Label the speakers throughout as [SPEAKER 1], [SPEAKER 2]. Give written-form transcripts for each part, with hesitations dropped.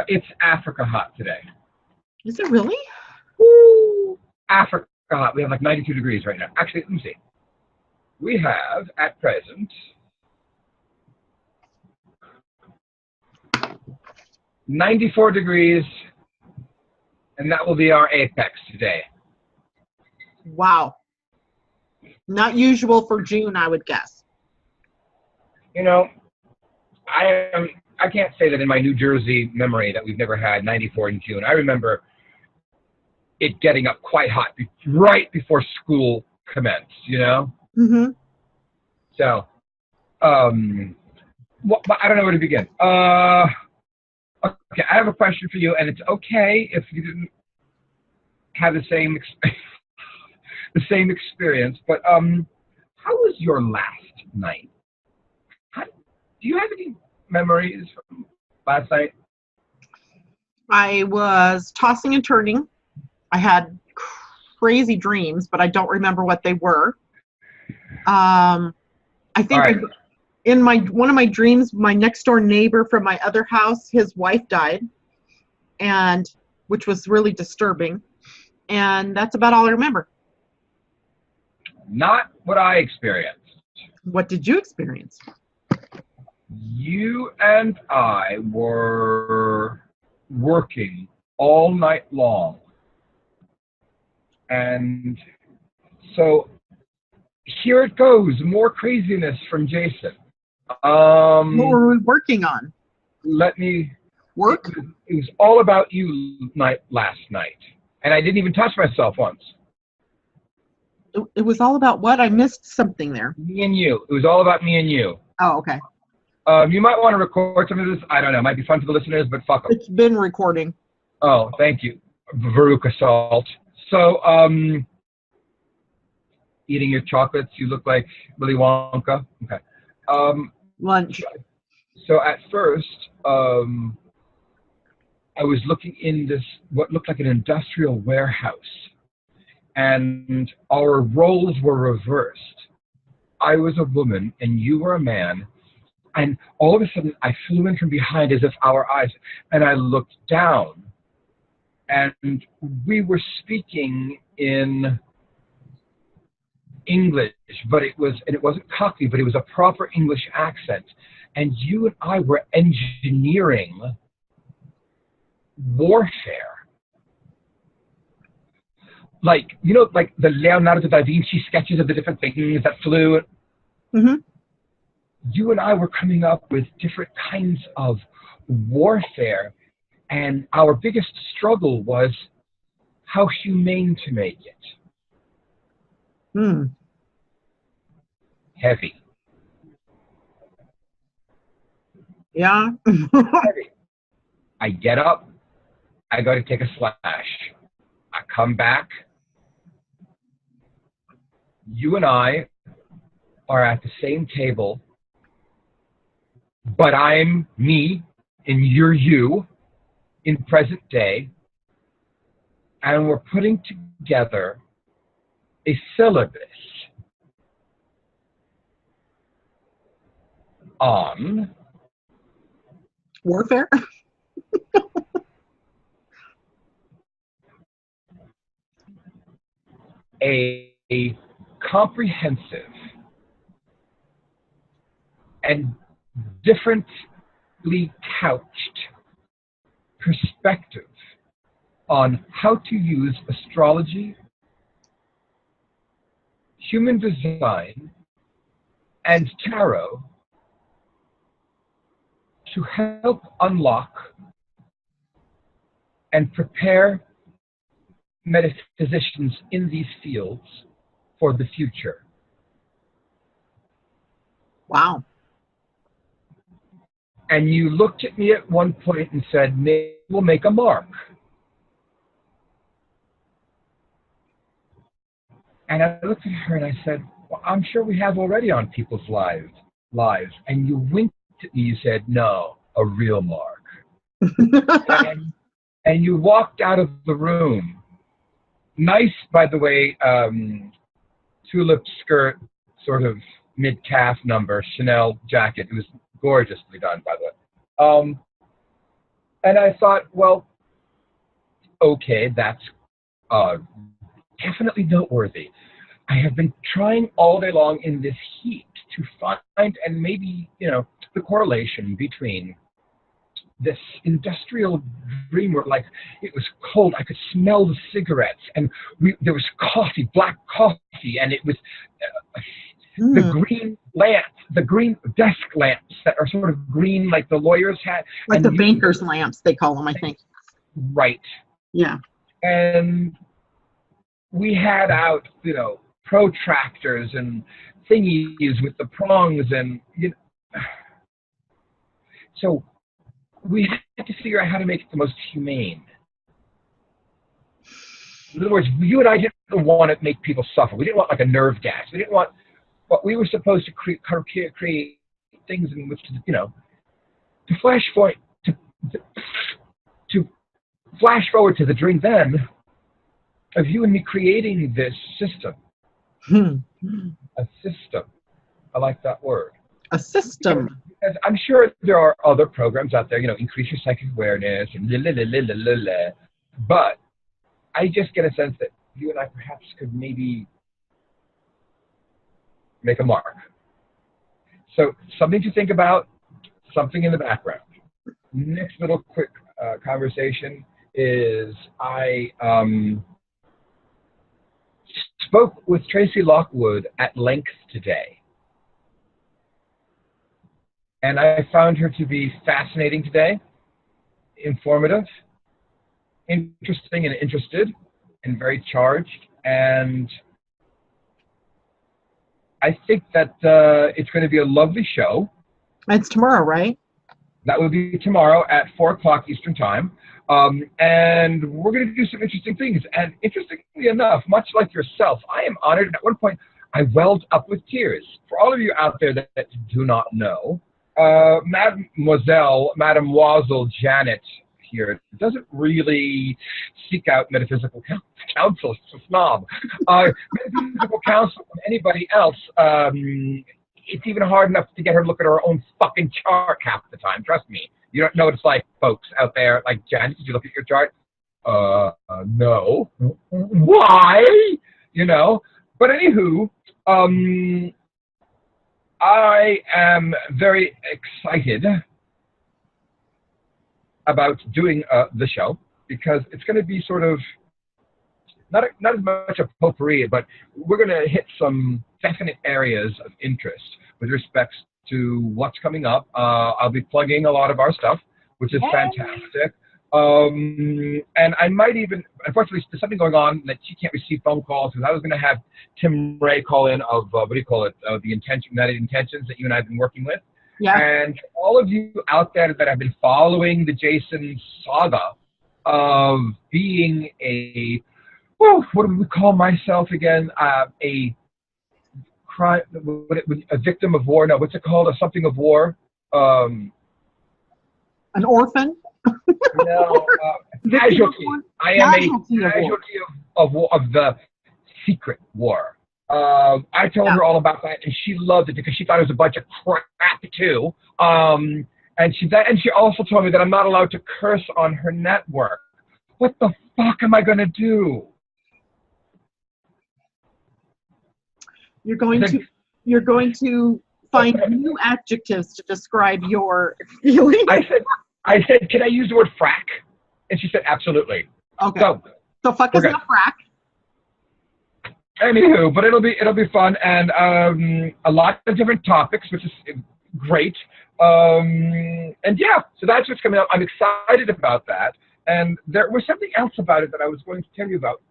[SPEAKER 1] It's Africa hot today.
[SPEAKER 2] Is it really?
[SPEAKER 1] Woo! Africa hot. We have like 92 degrees right now. Actually, let me see. We have, at present, 94 degrees, and that will be our apex today.
[SPEAKER 2] Wow. Not usual for June, I would guess.
[SPEAKER 1] You know, I can't say that in my New Jersey memory that we've never had 94 in June. I remember it getting up quite hot right before school commenced, you know?
[SPEAKER 2] Mm-hmm.
[SPEAKER 1] So, I don't know where to begin. Okay, I have a question for you, and it's okay if you didn't have the same experience, but how was your last night? Do you have any memories from last night?
[SPEAKER 2] I was tossing and turning. I had crazy dreams, but I don't remember what they were. I think
[SPEAKER 1] Right.
[SPEAKER 2] in one of my dreams, my next door neighbor from my other house, his wife died, and which was really disturbing. And that's about all I remember.
[SPEAKER 1] Not what I experienced.
[SPEAKER 2] What did you experience?
[SPEAKER 1] You and I were working all night long. And so here it goes, more craziness from Jason.
[SPEAKER 2] What were we working on?
[SPEAKER 1] Let me...
[SPEAKER 2] Work?
[SPEAKER 1] It was all about you last night. And I didn't even touch myself once.
[SPEAKER 2] It was all about what? I missed something there.
[SPEAKER 1] Me and you. It was all about me and you.
[SPEAKER 2] Oh, okay.
[SPEAKER 1] You might want to record some of this. I don't know. It might be fun for the listeners, but fuck them.
[SPEAKER 2] It's been recording.
[SPEAKER 1] Oh, thank you, Veruca Salt. So, eating your chocolates, you look like Willy Wonka. Okay.
[SPEAKER 2] Lunch.
[SPEAKER 1] So at first, I was looking in this, what looked like an industrial warehouse, and our roles were reversed. I was a woman, and you were a man, and all of a sudden, I flew in from behind as if our eyes, and I looked down, and we were speaking in English, but it wasn't Cockney, but it was a proper English accent, and you and I were engineering warfare. Like, you know, like the Leonardo da Vinci sketches of the different things that flew.
[SPEAKER 2] Mm-hmm.
[SPEAKER 1] You and I were coming up with different kinds of warfare, and our biggest struggle was how humane to make it. Heavy.
[SPEAKER 2] Yeah.
[SPEAKER 1] Heavy. I get up, I go to take a slash. I come back. You and I are at the same table, but I'm me and you're you in present day, and we're putting together a syllabus on
[SPEAKER 2] Warfare?
[SPEAKER 1] a comprehensive and differently couched perspective on how to use astrology, human design, and tarot to help unlock and prepare metaphysicians in these fields for the future.
[SPEAKER 2] Wow.
[SPEAKER 1] And you looked at me at one point and said, maybe we'll make a mark. And I looked at her and I said, well, I'm sure we have already on people's lives. And you winked at me, you said, no, a real mark. and you walked out of the room. Nice, by the way, tulip skirt, sort of mid-calf number, Chanel jacket. It was gorgeously done, by the way. And I thought, well, okay, that's definitely noteworthy. I have been trying all day long in this heat to find, and maybe, the correlation between this industrial dream where, like, it was cold, I could smell the cigarettes, and there was coffee, black coffee, and it was the green lamps, the green desk lamps that are sort of green like the lawyers had.
[SPEAKER 2] Like
[SPEAKER 1] and
[SPEAKER 2] the banker's lamps, they call them, I think.
[SPEAKER 1] Right.
[SPEAKER 2] Yeah.
[SPEAKER 1] And we had out, protractors and thingies with the prongs, and so we had to figure out how to make it the most humane. In other words, you and I didn't want to make people suffer. We didn't want like a nerve gas. We didn't want, but we were supposed to create things in which to flash forward to flash forward to the dream then of you and me creating this system. A system. I like that word.
[SPEAKER 2] A system.
[SPEAKER 1] Because I'm sure there are other programs out there, increase your psychic awareness and but I just get a sense that you and I perhaps could maybe make a mark. So something to think about, something in the background. Next little quick conversation is I spoke with Tracy Lockwood at length today. And I found her to be fascinating today, informative, interesting and interested, and very charged. And I think that it's going to be a lovely show.
[SPEAKER 2] It's tomorrow, right?
[SPEAKER 1] That will be tomorrow at 4 o'clock Eastern Time. And we're going to do some interesting things. And interestingly enough, much like yourself, I am honored. At one point, I welled up with tears. For all of you out there that do not know, Mademoiselle Janet here doesn't really seek out metaphysical counsel. It's a snob. Metaphysical counsel from anybody else, it's even hard enough to get her to look at her own fucking chart half the time. Trust me. You don't know what it's like, folks out there. Like, Janet, did you look at your chart? No. Why? But anywho, I am very excited about doing the show because it's going to be sort of not as much a potpourri, but we're going to hit some definite areas of interest with respect to what's coming up. I'll be plugging a lot of our stuff, which is fantastic. And I might even, unfortunately, there's something going on that she can't receive phone calls because I was going to have Tim Ray call in of, the United Intentions that you and I have been working with.
[SPEAKER 2] Yeah.
[SPEAKER 1] And all of you out there that have been following the Jason saga of being what do we call myself again? A victim of war? No, what's it called? Something of war?
[SPEAKER 2] An orphan?
[SPEAKER 1] No, casualty. I am a casualty of the secret war. I told her all about that, and she loved it because she thought it was a bunch of crap too. And she also told me that I'm not allowed to curse on her network. What the fuck am I going to do?
[SPEAKER 2] You're going to find new adjectives to describe your feelings.
[SPEAKER 1] I said, can I use the word frack? And she said, absolutely.
[SPEAKER 2] Okay. So fuck is not frack.
[SPEAKER 1] Anywho, but it'll be fun and a lot of different topics, which is great. And yeah, so that's what's coming up. I'm excited about that. And there was something else about it that I was going to tell you about.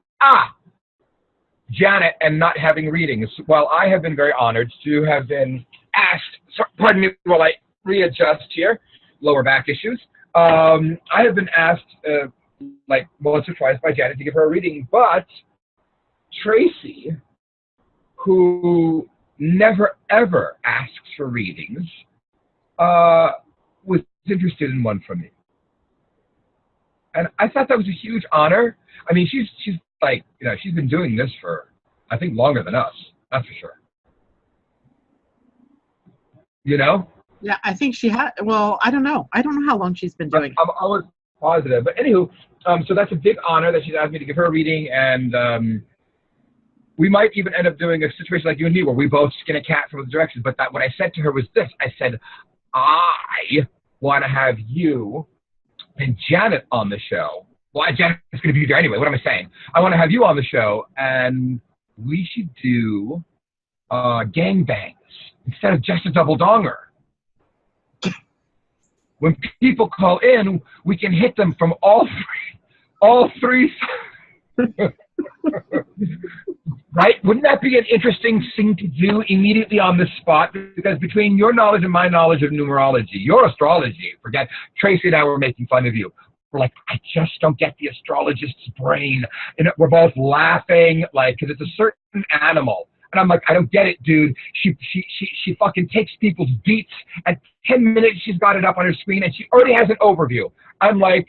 [SPEAKER 1] Janet and not having readings. Well, I have been very honored to have been asked, pardon me while I readjust here, lower back issues. I have been asked like once or twice by Janet to give her a reading, but Tracy, who never ever asks for readings, was interested in one from me. And I thought that was a huge honor. I mean, she's like, she's been doing this for, I think, longer than us. That's for sure.
[SPEAKER 2] Yeah, I think she had. Well, I don't know. I don't know how long she's been doing it.
[SPEAKER 1] positive. But anywho, so that's a big honor that she's asked me to give her a reading, and we might even end up doing a situation like you and me where we both skin a cat from the directions. But what I said to her was this. I said, I want to have you and Janet on the show. Well, Janet's going to be there anyway. What am I saying? I want to have you on the show, and we should do gangbangs instead of just a double donger. When people call in, we can hit them from all three right? Wouldn't that be an interesting thing to do immediately on the spot? Because between your knowledge and my knowledge of numerology, your astrology, forget, Tracy and I were making fun of you. We're like, I just don't get the astrologist's brain. And we're both laughing, like, because it's a certain animal. And I'm like, I don't get it, dude. She fucking takes people's beats. At 10 minutes, she's got it up on her screen, and she already has an overview. I'm like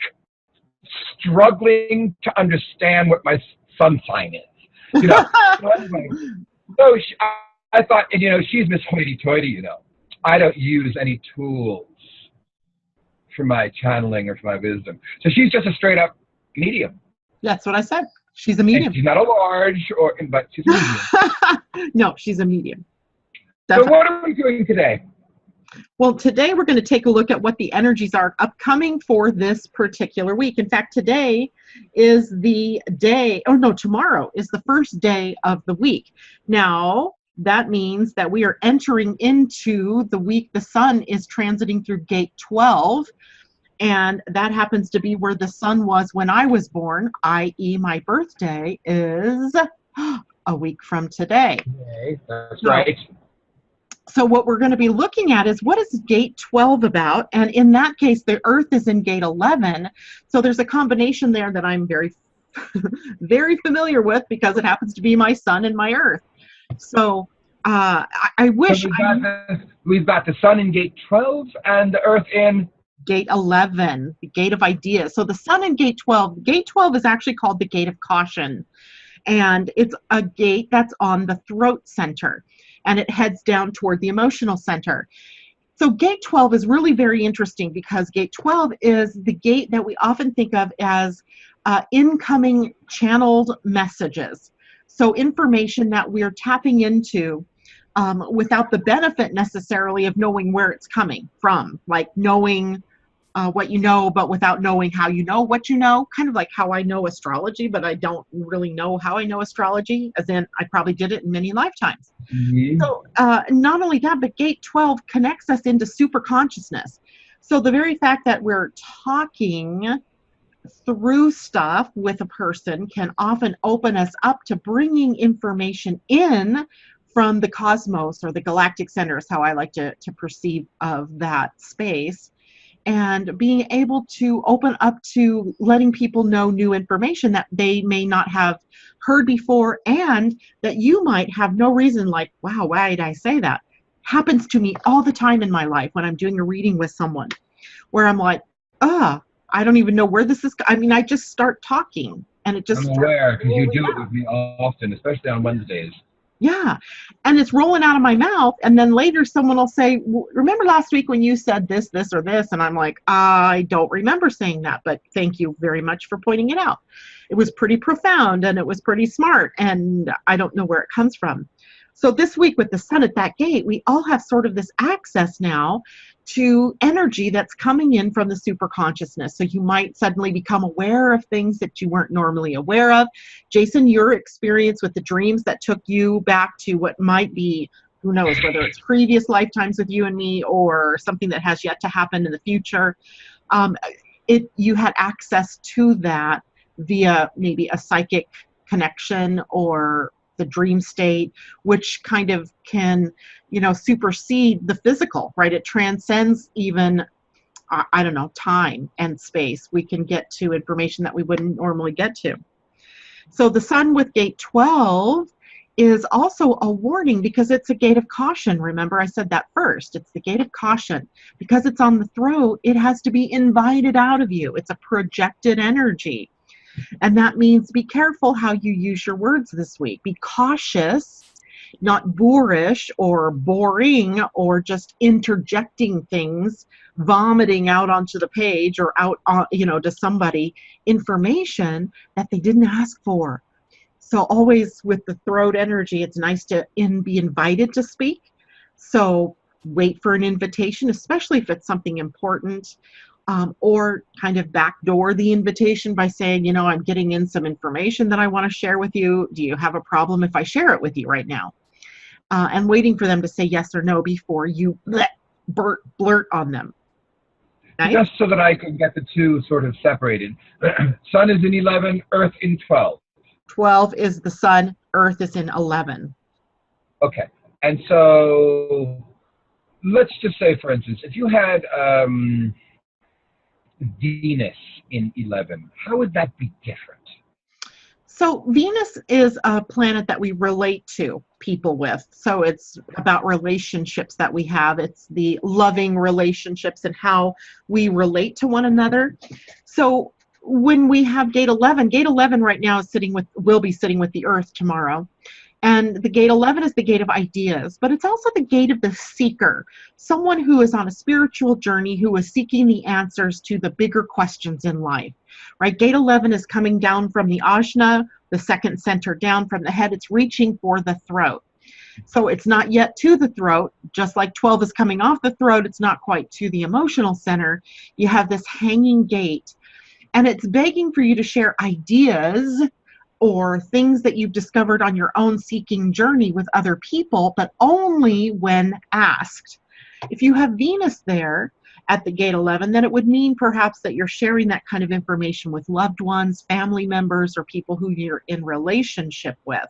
[SPEAKER 1] struggling to understand what my sun sign is. You know, so I thought, and you know, she's Miss Hoity-Toity, you know. I don't use any tools for my channeling or for my wisdom. So she's just a straight up medium.
[SPEAKER 2] That's what I said. She's a medium.
[SPEAKER 1] And she's not a large, but she's a medium.
[SPEAKER 2] No, she's a medium.
[SPEAKER 1] So what are we doing today?
[SPEAKER 2] Well, today we're going to take a look at what the energies are upcoming for this particular week. In fact, today is the day, or no, tomorrow is the first day of the week. Now, that means that we are entering into the week the sun is transiting through gate 12, and that happens to be where the sun was when I was born, i.e. my birthday is a week from today.
[SPEAKER 1] Okay, that's right.
[SPEAKER 2] So what we're going to be looking at is what is gate 12 about, and in that case the earth is in gate 11, so there's a combination there that I'm very very familiar with because it happens to be my sun and my earth. So I wish
[SPEAKER 1] we've got the sun in gate 12 and the earth in
[SPEAKER 2] gate 11, the gate of ideas. So the sun in gate 12, gate 12 is actually called the gate of caution, and it's a gate that's on the throat center, and it heads down toward the emotional center. So gate 12 is really very interesting because gate 12 is the gate that we often think of as incoming channeled messages. So information that we're tapping into without the benefit necessarily of knowing where it's coming from, like knowing what you know, but without knowing how you know what you know, kind of like how I know astrology, but I don't really know how I know astrology, as in I probably did it in many lifetimes. Mm-hmm. So not only that, but gate 12 connects us into super consciousness. So the very fact that we're talking through stuff with a person can often open us up to bringing information in from the cosmos or the galactic center is how I like to perceive of that space. And being able to open up to letting people know new information that they may not have heard before, and that you might have no reason, like, wow, why did I say that? Happens to me all the time in my life when I'm doing a reading with someone, where I'm like, I don't even know where this is. I mean, I just start talking, and it just.
[SPEAKER 1] I'm aware, because you do it with me often, especially on Wednesdays.
[SPEAKER 2] Yeah. And it's rolling out of my mouth. And then later someone will say, remember last week when you said this, this, or this? And I'm like, I don't remember saying that, but thank you very much for pointing it out. It was pretty profound and it was pretty smart. And I don't know where it comes from. So this week with the sun at that gate, we all have sort of this access now to energy that's coming in from the super consciousness. So you might suddenly become aware of things that you weren't normally aware of. Jason, your experience with the dreams that took you back to what might be, who knows, whether it's previous lifetimes with you and me or something that has yet to happen in the future. You had access to that via maybe a psychic connection or the dream state, which kind of can, supersede the physical, right? It transcends even, I don't know, time and space. We can get to information that we wouldn't normally get to. So the sun with gate 12 is also a warning because it's a gate of caution. Remember, I said that first. It's the gate of caution. Because it's on the throat, it has to be invited out of you. It's a projected energy. And that means be careful how you use your words this week. Be cautious not boorish or boring or just interjecting things, vomiting out onto the page or out on, to somebody, information that they didn't ask for. So always with the throat energy, it's nice to be invited to speak. So wait for an invitation, especially if it's something important, or kind of backdoor the invitation by saying, I'm getting in some information that I want to share with you. Do you have a problem if I share it with you right now? And waiting for them to say yes or no before you blurt on them. Nice?
[SPEAKER 1] Just so that I can get the two sort of separated. Sun is in 11, Earth in 12.
[SPEAKER 2] 12 is the sun, Earth is in 11.
[SPEAKER 1] Okay. And so let's just say, for instance, if you had Venus in 11, how would that be different?
[SPEAKER 2] So Venus is a planet that we relate to people with. So it's about relationships that we have. It's the loving relationships and how we relate to one another. So when we have Gate 11 right now is will be sitting with the Earth tomorrow. And the Gate 11 is the gate of ideas, but it's also the gate of the seeker, someone who is on a spiritual journey, who is seeking the answers to the bigger questions in life, right? Gate 11 is coming down from the ajna, the second center down from the head. It's reaching for the throat. So it's not yet to the throat, just like 12 is coming off the throat. It's not quite to the emotional center. You have this hanging gate, and it's begging for you to share ideas or things that you've discovered on your own seeking journey with other people, but only when asked. If you have Venus there at the Gate 11, then it would mean perhaps that you're sharing that kind of information with loved ones, family members, or people who you're in relationship with.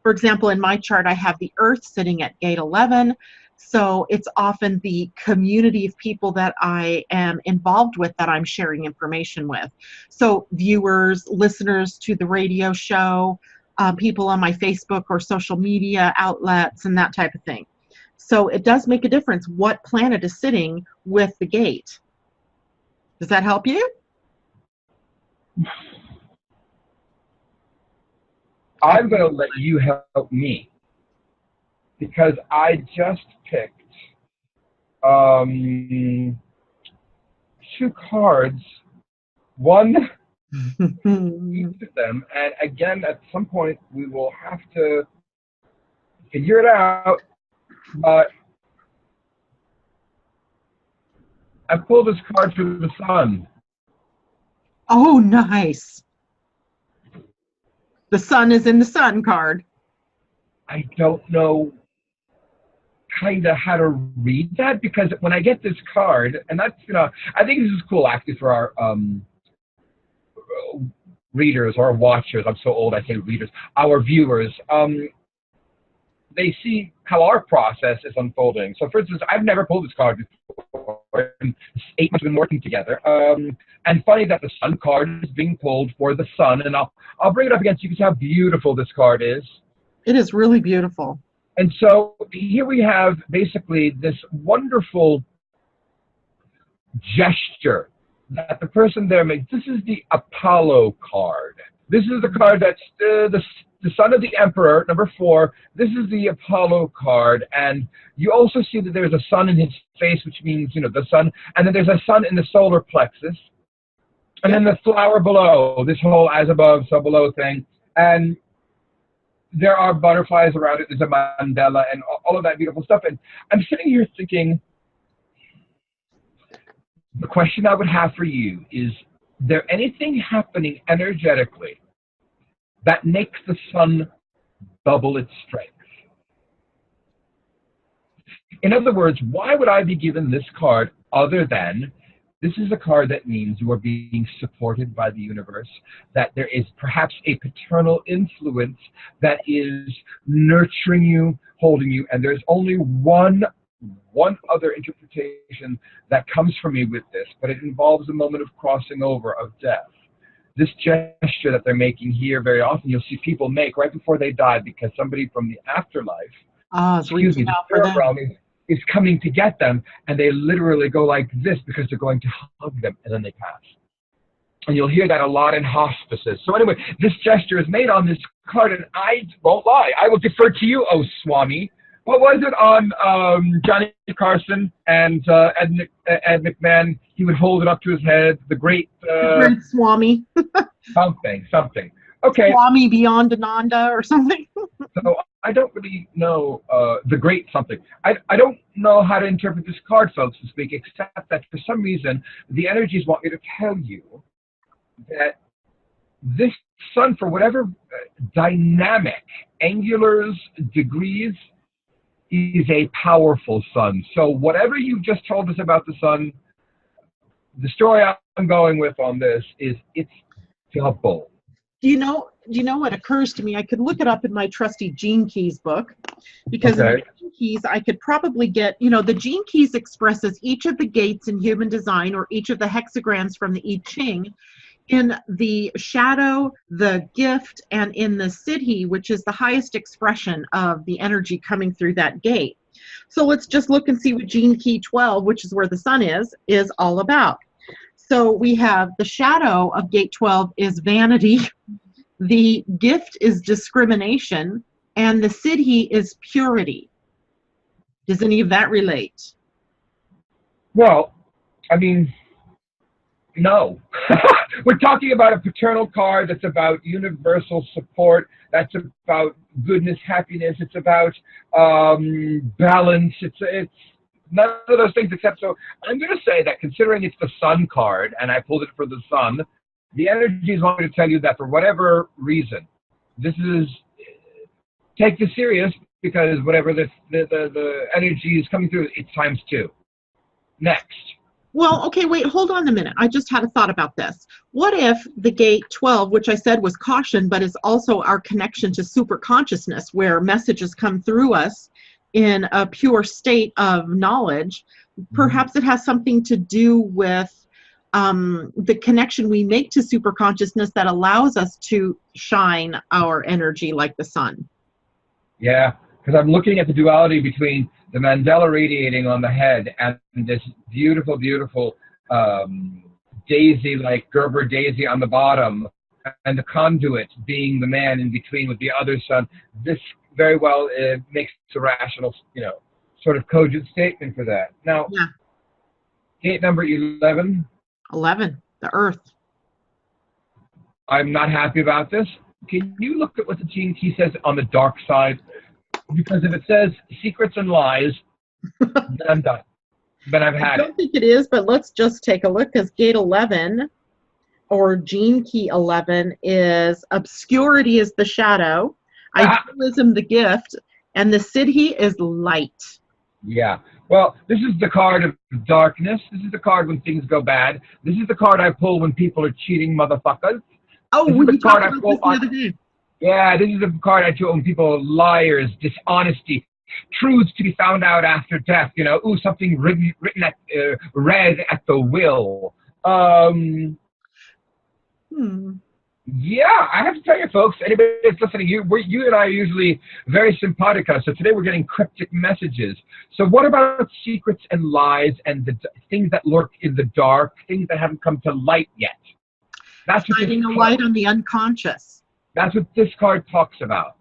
[SPEAKER 2] For example, in my chart, I have the Earth sitting at Gate 11. So it's often the community of people that I am involved with that I'm sharing information with. So viewers, listeners to the radio show, people on my Facebook or social media outlets and that type of thing. So it does make a difference what planet is sitting with the gate. Does that help you?
[SPEAKER 1] I'm going to let you help me, because I just picked 2 cards, one each of them, and again, at some point, we will have to figure it out, but I pulled this card for the sun.
[SPEAKER 2] Oh, nice. The sun is in the sun card.
[SPEAKER 1] I don't know kind of how to read that, because when I get this card, and that's, I think this is cool actually for our readers or watchers. I'm so old I say readers. Our viewers. They see how our process is unfolding. So, for instance, I've never pulled this card before. 8 months we've been working together. And funny that the sun card is being pulled for the sun, and I'll bring it up again so you can see how beautiful this card is.
[SPEAKER 2] It is really beautiful.
[SPEAKER 1] And so here we have basically this wonderful gesture that the person there makes. This is the Apollo card. This is the card that's the son of the emperor, number 4. This is the Apollo card. And you also see that there's a sun in his face, which means, the sun. And then there's a sun in the solar plexus. And then the flower below, this whole as above, so below thing. And there are butterflies around it. There's a mandala and all of that beautiful stuff. And I'm sitting here thinking, the question I would have for you is there anything happening energetically that makes the sun double its strength? In other words, why would I be given this card other than this is a card that means you are being supported by the universe, that there is perhaps a paternal influence that is nurturing you, holding you, and there's only one other interpretation that comes from me with this, but it involves a moment of crossing over, of death. This gesture that they're making here, very often you'll see people make right before they die because somebody from the afterlife, is coming to get them, and they literally go like this because they're going to hug them, and then they pass. And you'll hear that a lot in hospices. So anyway, this gesture is made on this card, and I won't lie. I will defer to you, oh Swami. What was it on Johnny Carson and Ed McMahon? He would hold it up to his head. The great
[SPEAKER 2] Swami.
[SPEAKER 1] something. Okay.
[SPEAKER 2] Swami Beyond Ananda or something.
[SPEAKER 1] So I don't really know the great something. I don't know how to interpret this card, folks, this week, except that for some reason the energies want me to tell you that this sun, for whatever dynamic, angulars, degrees, is a powerful sun. So whatever you just told us about the sun, the story I'm going with on this is it's double.
[SPEAKER 2] Do you know what occurs to me? I could look it up in my trusty Gene Keys book, because in the Gene Keys I could probably get, the Gene Keys expresses each of the gates in human design, or each of the hexagrams from the I Ching, in the shadow, the gift, and in the siddhi, which is the highest expression of the energy coming through that gate. So let's just look and see what Gene Key 12, which is where the sun is all about. So we have the shadow of gate 12 is vanity, the gift is discrimination, and the siddhi is purity. Does any of that relate?
[SPEAKER 1] Well, I mean, no. We're talking about a paternal card that's about universal support, that's about goodness, happiness, it's about balance, it's none of those things, except, so I'm going to say that considering it's the sun card, and I pulled it for the sun, the energies want me to tell you that for whatever reason, this is, take this serious, because whatever the energy is coming through, it's times 2. Next.
[SPEAKER 2] Well, okay, wait, hold on a minute. I just had a thought about this. What if the gate 12, which I said was caution, but is also our connection to super consciousness, where messages come through us in a pure state of knowledge, perhaps it has something to do with the connection we make to super consciousness that allows us to shine our energy like the sun.
[SPEAKER 1] Yeah, because I'm looking at the duality between the mandala radiating on the head and this beautiful, beautiful daisy, like Gerber daisy on the bottom, and the conduit being the man in between with the other sun. This very well makes a rational, sort of cogent statement for that. Now, yeah. Gate number 11.
[SPEAKER 2] 11, the earth.
[SPEAKER 1] I'm not happy about this. Can you look at what the Gene Key says on the dark side? Because if it says secrets and lies, then I'm done. Then I've had it.
[SPEAKER 2] I don't think it is, but let's just take a look, because gate 11, or Gene Key 11, is obscurity is the shadow, idealism the gift, and the siddhi is light.
[SPEAKER 1] Yeah. Well, this is the card of darkness. This is the card when things go bad. This is the card I pull when people are cheating motherfuckers.
[SPEAKER 2] Oh, we talked about this the other day.
[SPEAKER 1] Yeah, this is the card I pull when people are liars, dishonesty, truths to be found out after death. Something written at read at the will. Yeah, I have to tell you, folks, anybody that's listening, you and I are usually very simpatico, so today we're getting cryptic messages. So what about secrets and lies and the things that lurk in the dark, things that haven't come to light yet? That's
[SPEAKER 2] shining a light on the unconscious.
[SPEAKER 1] That's what this card talks about.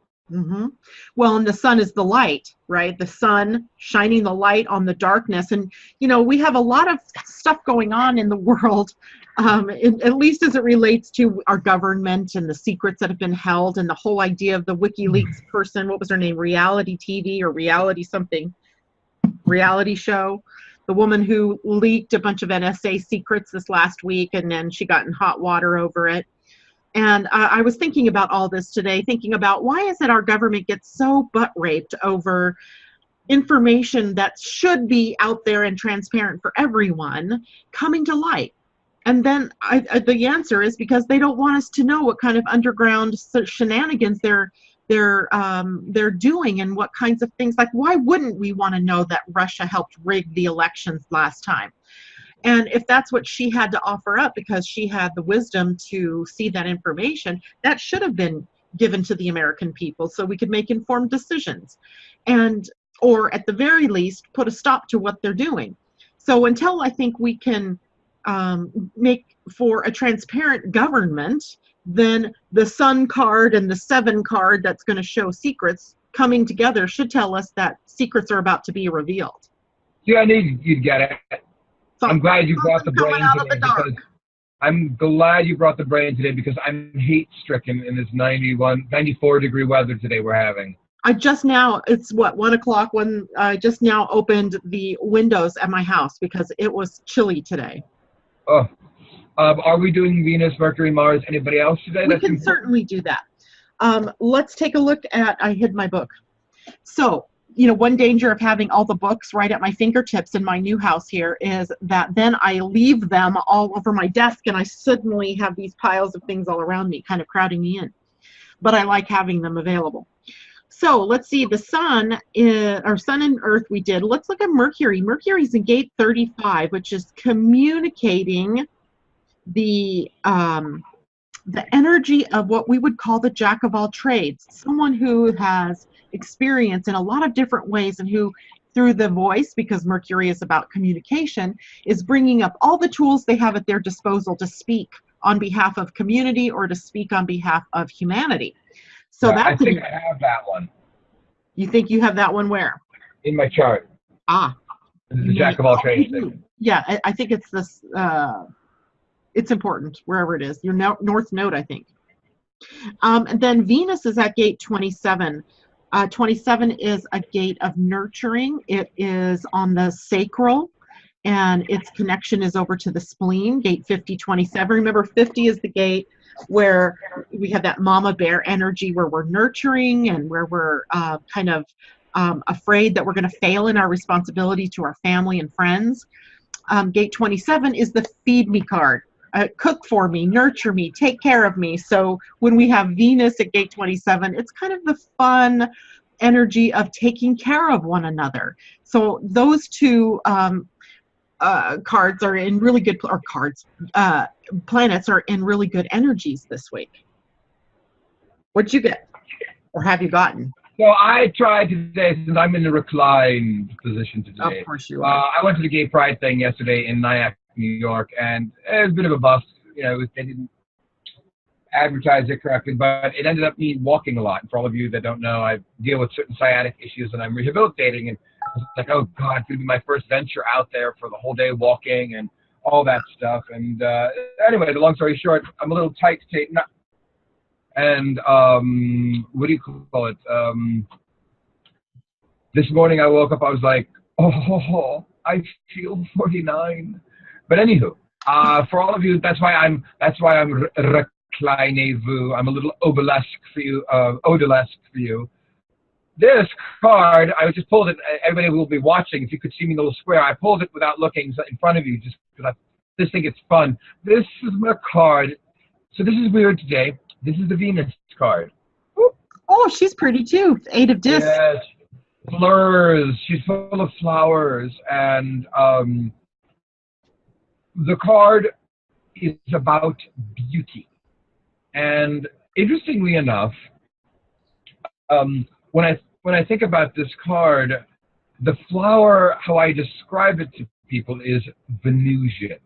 [SPEAKER 2] Well, and the sun is the light, right? The sun shining the light on the darkness. And, we have a lot of stuff going on in the world, at least as it relates to our government and the secrets that have been held, and the whole idea of the WikiLeaks person, what was her name, reality TV or reality show, the woman who leaked a bunch of NSA secrets this last week, and then she got in hot water over it. And I was thinking about all this today, thinking about why is it our government gets so butt-raped over information that should be out there and transparent for everyone coming to light. And then the answer is because they don't want us to know what kind of underground shenanigans they're doing, and what kinds of things. Like, why wouldn't we want to know that Russia helped rig the elections last time? And if that's what she had to offer up, because she had the wisdom to see that information, that should have been given to the American people so we could make informed decisions, or at the very least put a stop to what they're doing. So until I think we can make for a transparent government, then the Sun card and the 7 card that's going to show secrets coming together should tell us that secrets are about to be revealed.
[SPEAKER 1] Yeah, I knew you'd get it. I'm glad you brought the brain today because I'm glad you brought the brain today because I'm hate stricken in this 94 degree weather today we're having.
[SPEAKER 2] I just now, it's what, 1 o'clock when I just now opened the windows at my house because it was chilly today.
[SPEAKER 1] Oh, are we doing Venus, Mercury, Mars, anybody else today?
[SPEAKER 2] We can certainly do that. Let's take a look at, I hid my book. So, you know, one danger of having all the books right at my fingertips in my new house here is that then I leave them all over my desk and I suddenly have these piles of things all around me, kind of crowding me in. But I like having them available. So let's see, the Sun, or Sun and Earth we did. Let's look at Mercury. Mercury's in gate 35, which is communicating the energy of what we would call the jack of all trades, someone who has experience in a lot of different ways and who, through the voice, because Mercury is about communication, is bringing up all the tools they have at their disposal to speak on behalf of community or to speak on behalf of humanity. So
[SPEAKER 1] yeah,
[SPEAKER 2] that's
[SPEAKER 1] I think I have that one.
[SPEAKER 2] You think you have that one where?
[SPEAKER 1] In my chart.
[SPEAKER 2] Ah.
[SPEAKER 1] The jack of all trades thing.
[SPEAKER 2] Yeah, I think it's this, it's important, wherever it is. Your north node, I think. And then Venus is at gate 27. 27 is a gate of nurturing. It is on the sacral, and its connection is over to the spleen, gate 50-27. Remember, 50 is the gate where we have that mama bear energy, where we're nurturing and where we're kind of afraid that we're going to fail in our responsibility to our family and friends. Gate 27 is the feed me card. Cook for me, nurture me, take care of me. So when we have Venus at gate 27, it's kind of the fun energy of taking care of one another. So those two cards are in really good, or planets are in really good energies this week. What'd you get? Or have you gotten?
[SPEAKER 1] So I tried today, since I'm in the reclined position today.
[SPEAKER 2] Of course you are.
[SPEAKER 1] I went to the Gay Pride thing yesterday in Nyack, New York, and it was a bit of a bust. You know, they didn't advertise it correctly, but it ended up me walking a lot. And for all of you that don't know, I deal with certain sciatic issues and I'm rehabilitating, and I was like, oh God, it's going to be my first venture out there for the whole day walking and all that stuff. And anyway, the long story short, I'm a little tight to take, and what do you call it? This morning I woke up, I was like, oh, I feel 49. But anywho, for all of you, that's why I'm reclinez-vous. I'm a little obelisk for you, odalisque for you. This card, I just pulled it. Everybody will be watching. If you could see me in the little square, I pulled it without looking in front of you, just because I just think it's fun. This is my card. So this is weird today. This is the Venus card. Whoop.
[SPEAKER 2] Oh, she's pretty too. 8 of discs.
[SPEAKER 1] Yes, flowers. She's full of flowers, and the card is about beauty. And interestingly enough, when I think about this card, the flower, how I describe it to people, is Venusian.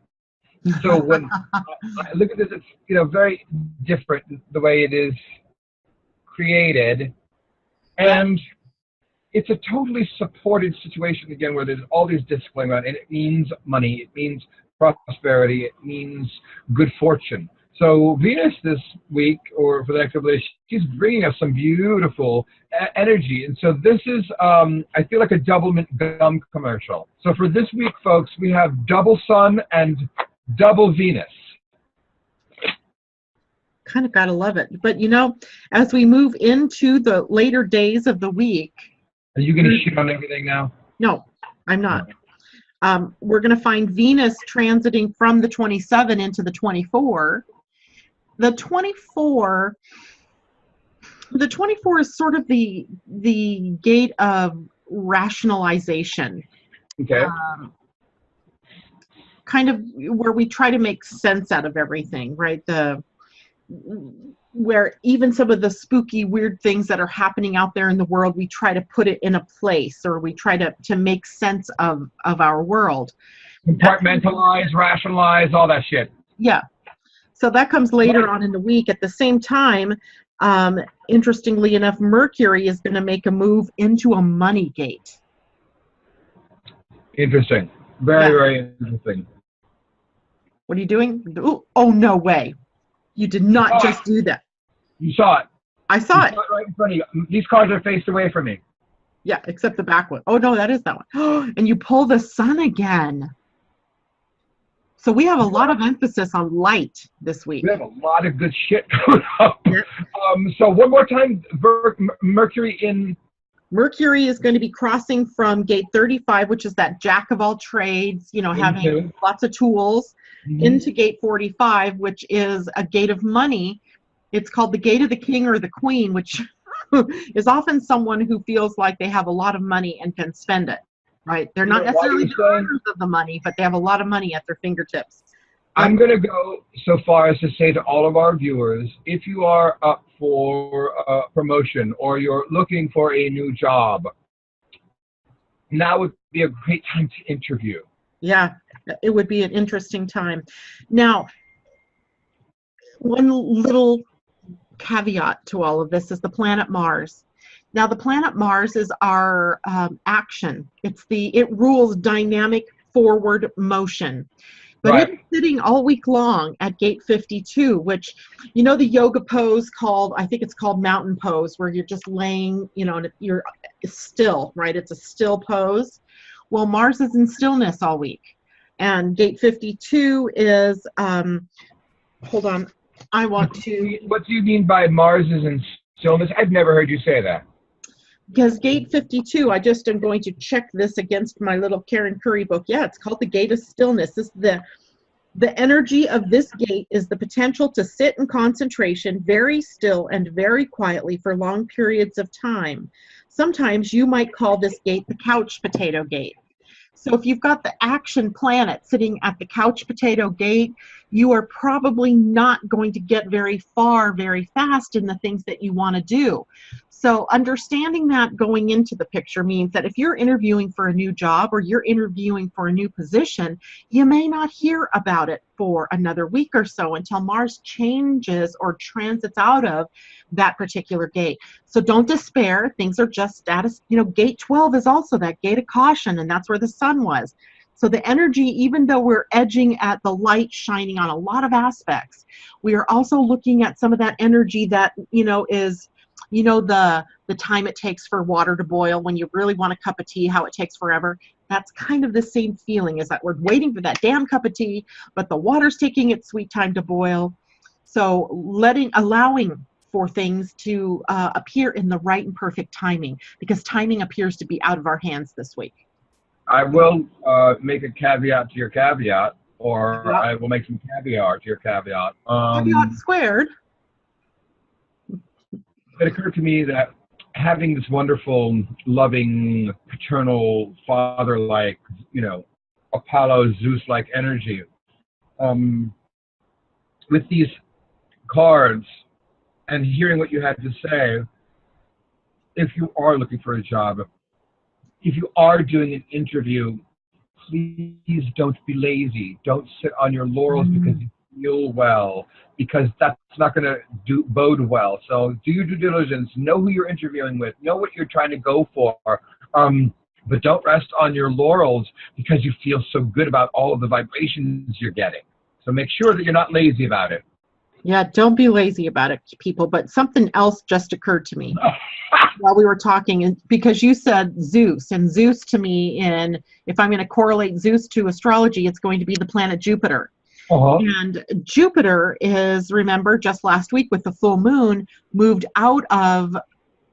[SPEAKER 1] So when I look at this, it's, you know, very different the way it is created, and it's a totally supported situation again, where there's all these discs going around, and it means money, it means prosperity, it means good fortune. So Venus this week, or for the next couple of days, she's bringing us some beautiful energy. And so this is, I feel like a double mint gum commercial. So for this week, folks, we have double sun and double Venus.
[SPEAKER 2] Kind of gotta love it. But you know, as we move into the later days of the week.
[SPEAKER 1] Are you going to shit on everything now? No,
[SPEAKER 2] I'm not. We're going to find Venus transiting from the 27 into the 24. The 24 is sort of the gate of rationalization.
[SPEAKER 1] Okay.
[SPEAKER 2] Kind of where we try to make sense out of everything, right? Where even some of the spooky, weird things that are happening out there in the world, we try to put it in a place, or we try to make sense of our world.
[SPEAKER 1] Compartmentalize, rationalize, all that shit.
[SPEAKER 2] Yeah. So that comes later on in the week. At the same time, interestingly enough, Mercury is going to make a move into a money gate.
[SPEAKER 1] Interesting. Very, very interesting.
[SPEAKER 2] What are you doing? Ooh, oh, no way. You did not just do that.
[SPEAKER 1] You saw it.
[SPEAKER 2] I saw it.
[SPEAKER 1] Right in front of you. These cards are faced away from me.
[SPEAKER 2] Yeah, except the back one. Oh, no, that is that one. And you pull the sun again. So we have a lot of emphasis on light this week.
[SPEAKER 1] We have a lot of good shit going up. Yep. So one more time, Mercury in...
[SPEAKER 2] Mercury is going to be crossing from gate 35, which is that jack of all trades, you know, having lots of tools, into gate 45, which is a gate of money. It's called the gate of the king or the queen, which is often someone who feels like they have a lot of money and can spend it, right? They're not necessarily the owners of the money, but they have a lot of money at their fingertips.
[SPEAKER 1] I'm going to go so far as to say to all of our viewers, if you are up for a promotion or you're looking for a new job, now would be a great time to interview.
[SPEAKER 2] Yeah, it would be an interesting time. Now, one little caveat to all of this is the planet Mars. Now, the planet Mars is our action. It rules dynamic forward motion. But it's sitting all week long at gate 52, which, you know, the yoga pose I think it's called mountain pose, where you're just laying, you know, and you're still, right? It's a still pose. Well, Mars is in stillness all week. And gate 52 is, hold on, I want to...
[SPEAKER 1] What do you mean by Mars is in stillness? I've never heard you say that.
[SPEAKER 2] Because gate 52, I just am going to check this against my little Karen Curry book. Yeah, it's called the Gate of Stillness. The energy of this gate is the potential to sit in concentration very still and very quietly for long periods of time. Sometimes you might call this gate the couch potato gate. So if you've got the action planet sitting at the couch potato gate, you are probably not going to get very far very fast in the things that you want to do. So understanding that going into the picture means that if you're interviewing for a new job or you're interviewing for a new position, you may not hear about it for another week or so until Mars changes or transits out of that particular gate. So don't despair. Things are just status. You know, gate 12 is also that gate of caution, and that's where the sun was. So the energy, even though we're edging at the light shining on a lot of aspects, we are also looking at some of that energy that, you know, is... You know, the time it takes for water to boil when you really want a cup of tea, how it takes forever. That's kind of the same feeling, is that we're waiting for that damn cup of tea, but the water's taking its sweet time to boil. So allowing for things to appear in the right and perfect timing, because timing appears to be out of our hands this week.
[SPEAKER 1] I will make a caveat to your caveat, or I will make some caviar to your caveat.
[SPEAKER 2] Caveat squared.
[SPEAKER 1] It occurred to me that having this wonderful, loving, paternal, father-like, you know, Apollo, Zeus-like energy, with these cards and hearing what you had to say, if you are looking for a job, if you are doing an interview, please don't be lazy. Don't sit on your laurels because you feel well, because that's not going to bode well. So do your due diligence. Know who you're interviewing with. Know what you're trying to go for. But don't rest on your laurels because you feel so good about all of the vibrations you're getting. So make sure that you're not lazy about it.
[SPEAKER 2] Yeah, don't be lazy about it, people. But something else just occurred to me while we were talking, and because you said Zeus, and Zeus to me, if I'm going to correlate Zeus to astrology, it's going to be the planet Jupiter. And Jupiter is, remember, just last week with the full moon, moved out of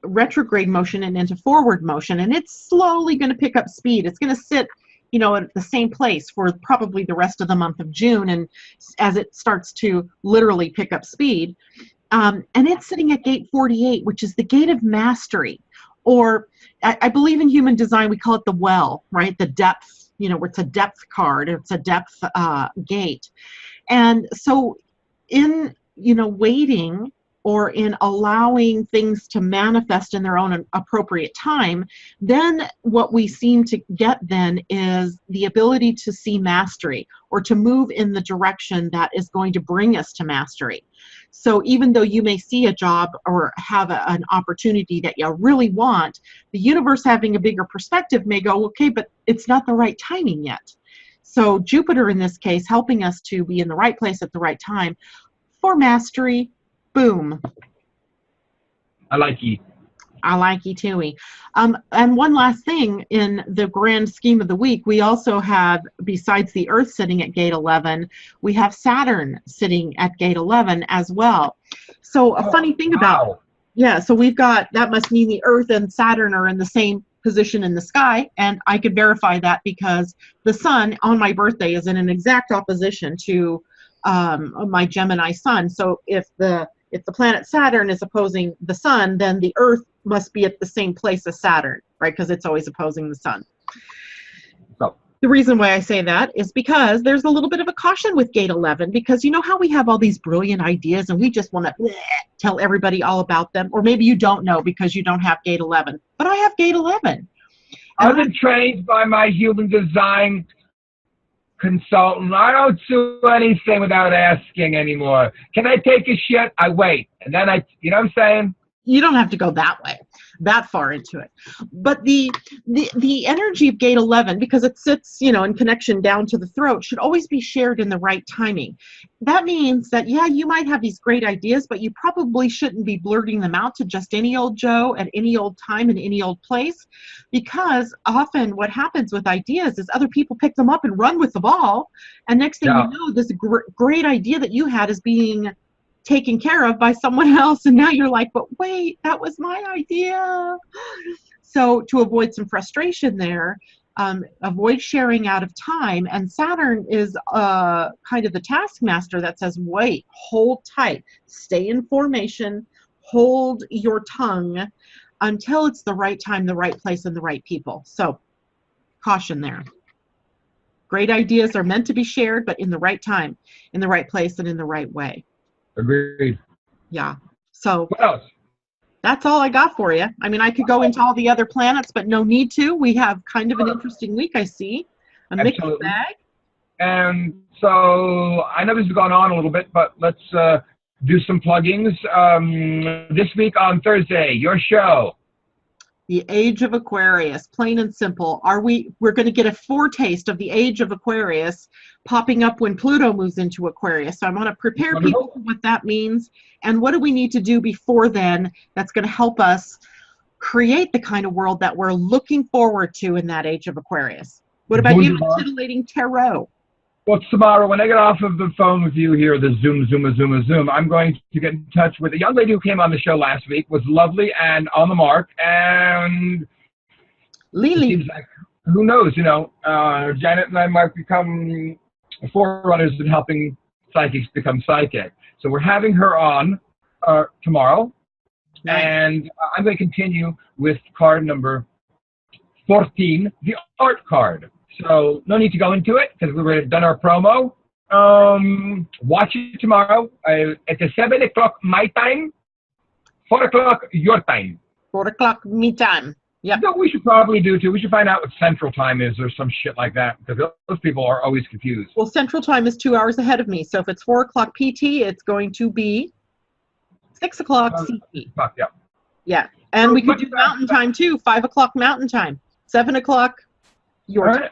[SPEAKER 2] retrograde motion and into forward motion, and it's slowly going to pick up speed. It's going to sit, you know, at the same place for probably the rest of the month of June, and as it starts to literally pick up speed, and it's sitting at gate 48, which is the gate of mastery, or I believe in human design we call it the well, right? The depth. You know, it's a depth card, it's a depth gate. And so in, you know, waiting or in allowing things to manifest in their own appropriate time, then what we seem to get then is the ability to see mastery or to move in the direction that is going to bring us to mastery. So even though you may see a job or have an opportunity that you really want, the universe having a bigger perspective may go, okay, but it's not the right timing yet. So Jupiter in this case helping us to be in the right place at the right time for mastery. Boom.
[SPEAKER 1] I like you.
[SPEAKER 2] I like you too. And one last thing, in the grand scheme of the week, we also have, besides the Earth sitting at gate 11, we have Saturn sitting at gate 11 as well. So a funny thing about, yeah, so we've got, that must mean the Earth and Saturn are in the same position in the sky, and I could verify that because the Sun on my birthday is in an exact opposition to my Gemini Sun. So if the planet Saturn is opposing the Sun, then the Earth must be at the same place as Saturn, right? Because it's always opposing the Sun.
[SPEAKER 1] So
[SPEAKER 2] the reason why I say that is because there's a little bit of a caution with gate 11, because you know how we have all these brilliant ideas and we just want to tell everybody all about them, or maybe you don't know because you don't have gate 11, but I have gate 11.
[SPEAKER 1] I've been trained by my human design consultant. I don't do anything without asking anymore. Can I take a shit? I wait. And then you know what I'm saying?
[SPEAKER 2] You don't have to go that way, that far into it. But the energy of gate 11, because it sits, you know, in connection down to the throat, should always be shared in the right timing. That means that, yeah, you might have these great ideas, but you probably shouldn't be blurting them out to just any old Joe at any old time in any old place, because often what happens with ideas is other people pick them up and run with the ball, and next thing you know, this great idea that you had is being taken care of by someone else, and now you're like, but wait, that was my idea. So to avoid some frustration there, avoid sharing out of time. And Saturn is kind of the taskmaster that says, wait, hold tight, stay in formation, hold your tongue until it's the right time, the right place, and the right people. So caution there. Great ideas are meant to be shared, but in the right time, in the right place, and in the right way.
[SPEAKER 1] Agreed.
[SPEAKER 2] Yeah. So
[SPEAKER 1] what else?
[SPEAKER 2] That's all I got for you. I mean, I could go into all the other planets, but no need to. We have kind of an interesting week, I see. A mixed bag.
[SPEAKER 1] And so I know this has gone on a little bit, but let's do some pluggings. This week on Thursday, your show.
[SPEAKER 2] The Age of Aquarius, plain and simple. We're going to get a foretaste of the Age of Aquarius popping up when Pluto moves into Aquarius. So I want to prepare people for what that means, and what do we need to do before then that's going to help us create the kind of world that we're looking forward to in that Age of Aquarius. What about you, Titillating Tarot?
[SPEAKER 1] Well, tomorrow, when I get off of the phone with you here, the Zoom, I'm going to get in touch with a young lady who came on the show last week, was lovely and on the mark, and
[SPEAKER 2] Lily.
[SPEAKER 1] It seems like, who knows, you know, Janet and I might become forerunners in helping psychics become psychic. So we're having her on tomorrow, and I'm going to continue with card number 14, the art card. So no need to go into it because we've already done our promo. Watch it tomorrow. It's 7 o'clock my time, 4 o'clock your time.
[SPEAKER 2] 4 o'clock me time. Yeah.
[SPEAKER 1] No, we should probably do too. We should find out what Central Time is or some shit like that, because those people are always confused.
[SPEAKER 2] Well, Central Time is 2 hours ahead of me. So if it's 4 o'clock PT, it's going to be 6 o'clock CT.
[SPEAKER 1] Yeah.
[SPEAKER 2] Yeah. And we could do Mountain Time too. 5 o'clock Mountain Time. 7 o'clock your time.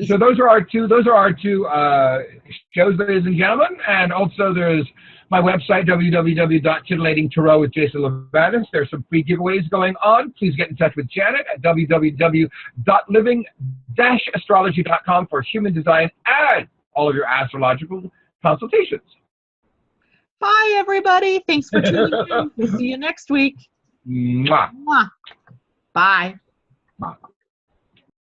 [SPEAKER 1] So those are our two shows, ladies and gentlemen. And also there's my website, www.Titillating Tarot with Jason Livanis. There's some free giveaways going on. Please get in touch with Janet at www.living-astrology.com for human design and all of your astrological consultations.
[SPEAKER 2] Bye, everybody. Thanks for tuning in. We'll see you next week.
[SPEAKER 1] Mwah.
[SPEAKER 2] Mwah. Bye.
[SPEAKER 1] Mwah.